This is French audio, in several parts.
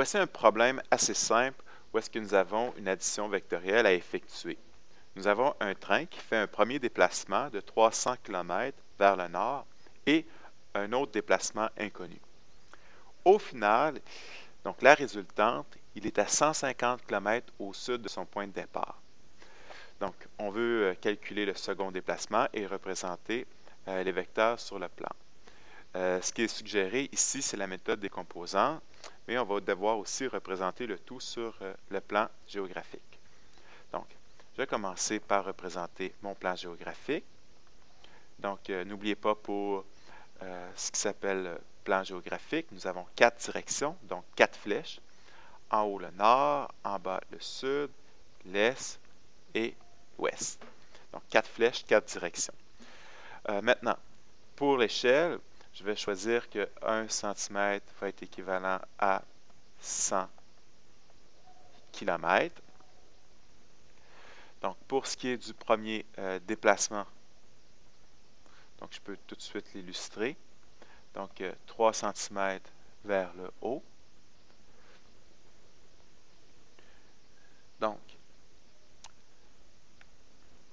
Voici un problème assez simple où est-ce que nous avons une addition vectorielle à effectuer. Nous avons un train qui fait un premier déplacement de 300 km vers le nord et un autre déplacement inconnu. Au final, donc la résultante, il est à 150 km au sud de son point de départ. Donc, on veut calculer le second déplacement et représenter les vecteurs sur le plan. Ce qui est suggéré ici, c'est la méthode des composants, mais on va devoir aussi représenter le tout sur le plan géographique. Donc, je vais commencer par représenter mon plan géographique. Donc, n'oubliez pas pour ce qui s'appelle plan géographique, nous avons 4 directions, donc 4 flèches. En haut, le nord, en bas, le sud, l'est et l'ouest. Donc, 4 flèches, 4 directions. Maintenant, pour l'échelle, je vais choisir que 1 cm va être équivalent à 100 km. Donc, pour ce qui est du premier déplacement, donc je peux tout de suite l'illustrer. Donc, 3 cm vers le haut. Donc,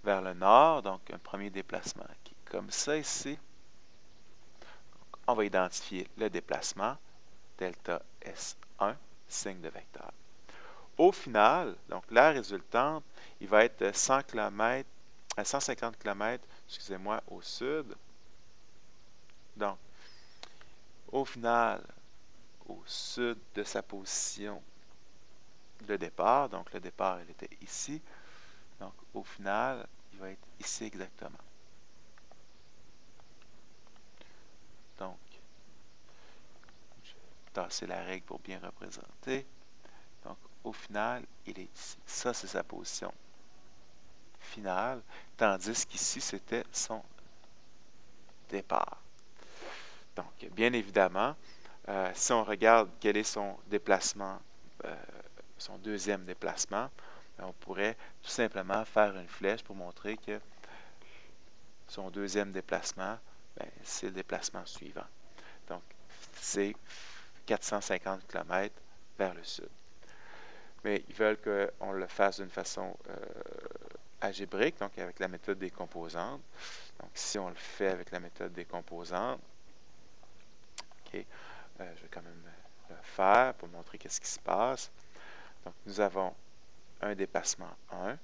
vers le nord, donc un premier déplacement qui est comme ça ici. Donc, on va identifier le déplacement, delta S1, signe de vecteur. Au final, donc la résultante, il va être 100 km, 150 km, excusez-moi, au sud. Donc, au final, au sud de sa position de départ, donc le départ, il était ici. Donc, au final, il va être ici exactement. Donc, je vais tasser la règle pour bien représenter. Donc, au final, il est ici. Ça, c'est sa position finale, tandis qu'ici, c'était son départ. Donc, bien évidemment, si on regarde quel est son déplacement, son deuxième déplacement, on pourrait tout simplement faire une flèche pour montrer que son deuxième déplacement, c'est le déplacement suivant. Donc, c'est 450 km vers le sud. Mais ils veulent qu'on le fasse d'une façon algébrique, donc avec la méthode des composantes. Donc, si on le fait avec la méthode des composantes, OK, je vais quand même le faire pour montrer qu'est-ce qui se passe. Donc, nous avons un déplacement 1,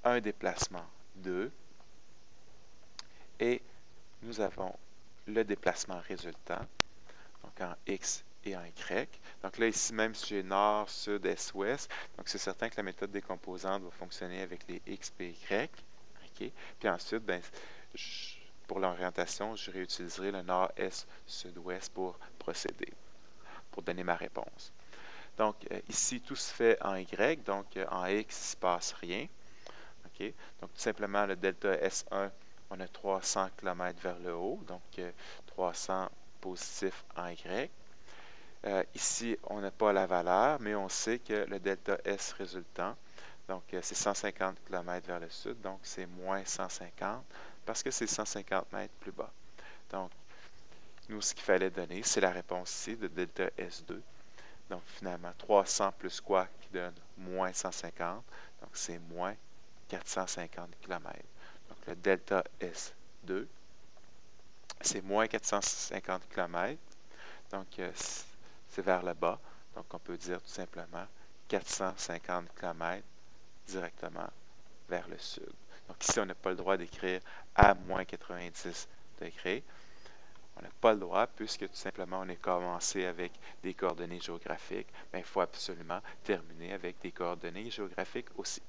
un déplacement 2, et nous avons le déplacement résultant, donc en X et en Y. Donc là, ici, même si j'ai nord, sud, est, ouest, donc c'est certain que la méthode des composantes va fonctionner avec les X et Y. OK? Puis ensuite, pour l'orientation, je réutiliserai le nord, est, sud, ouest pour procéder, pour donner ma réponse. Donc ici, tout se fait en Y, donc en X, il ne se passe rien. OK? Donc tout simplement, le delta S1, on a 300 km vers le haut, donc 300 positif en Y. Ici, on n'a pas la valeur, mais on sait que le delta S résultant, donc c'est 150 km vers le sud, donc c'est moins 150, parce que c'est 150 mètres plus bas. Donc, nous, ce qu'il fallait donner, c'est la réponse ici de delta S2. Donc, finalement, 300 plus quoi qui donne moins 150, donc c'est moins 450 km. Donc, le delta S2, c'est moins 450 km. Donc, c'est vers le bas. Donc, on peut dire tout simplement 450 km directement vers le sud. Donc, ici, on n'a pas le droit d'écrire à moins 90 degrés. On n'a pas le droit puisque tout simplement, on est commencé avec des coordonnées géographiques. Mais il faut absolument terminer avec des coordonnées géographiques aussi.